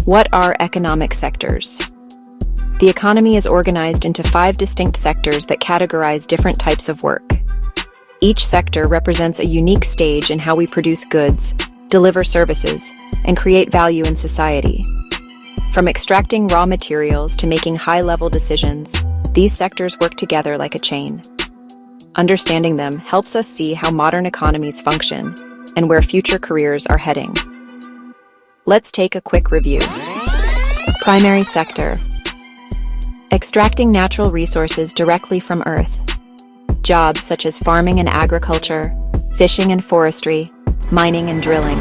What are economic sectors? The economy is organized into 5 distinct sectors that categorize different types of work. Each sector represents a unique stage in how we produce goods, deliver services, and create value in society. From extracting raw materials to making high-level decisions, these sectors work together like a chain. Understanding them helps us see how modern economies function and where future careers are heading. Let's take a quick review. Primary sector. Extracting natural resources directly from Earth. Jobs such as farming and agriculture, fishing and forestry, mining and drilling.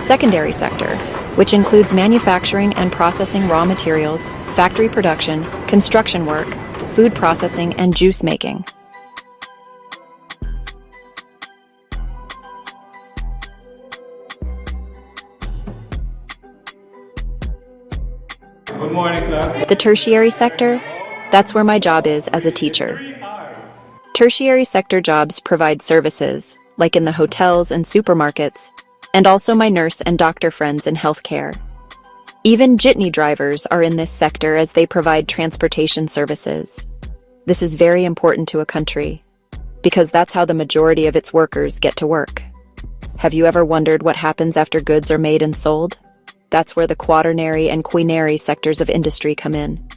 Secondary sector, which includes manufacturing and processing raw materials, factory production, construction work, food processing, and juice making. Good morning, class. The tertiary sector, that's where my job is as a teacher. Tertiary sector jobs provide services, like in the hotels and supermarkets, and also my nurse and doctor friends in healthcare. Even jitney drivers are in this sector as they provide transportation services. This is very important to a country, because that's how the majority of its workers get to work. Have you ever wondered what happens after goods are made and sold? That's where the Quaternary and Quinary sectors of industry come in.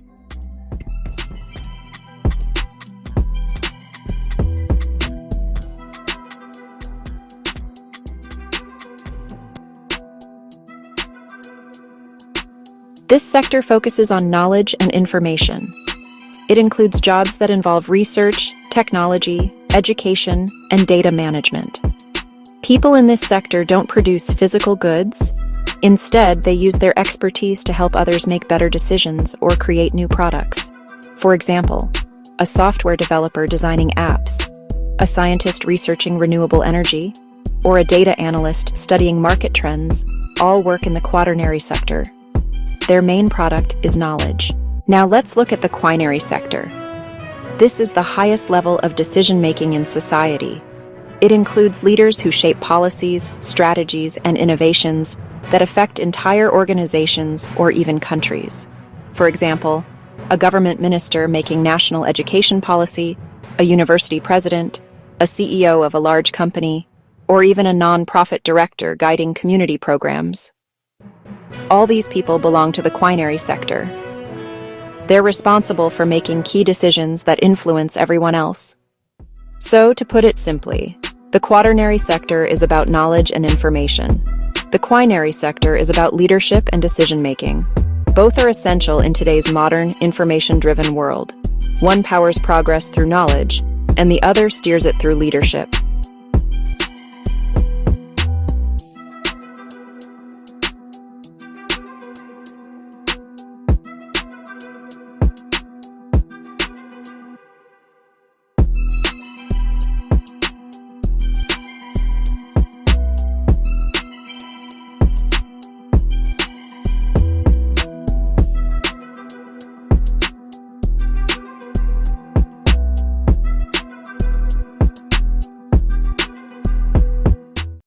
This sector focuses on knowledge and information. It includes jobs that involve research, technology, education, and data management. People in this sector don't produce physical goods. Instead, they use their expertise to help others make better decisions or create new products. For example, a software developer designing apps, a scientist researching renewable energy, or a data analyst studying market trends all work in the quaternary sector. Their main product is knowledge. Now let's look at the quinary sector. This is the highest level of decision-making in society. It includes leaders who shape policies, strategies, and innovations that affect entire organizations or even countries. For example, a government minister making national education policy, a university president, a CEO of a large company, or even a non-profit director guiding community programs. All these people belong to the quinary sector. They're responsible for making key decisions that influence everyone else. So, to put it simply, the quaternary sector is about knowledge and information. The quinary sector is about leadership and decision-making. Both are essential in today's modern, information-driven world. One powers progress through knowledge, and the other steers it through leadership.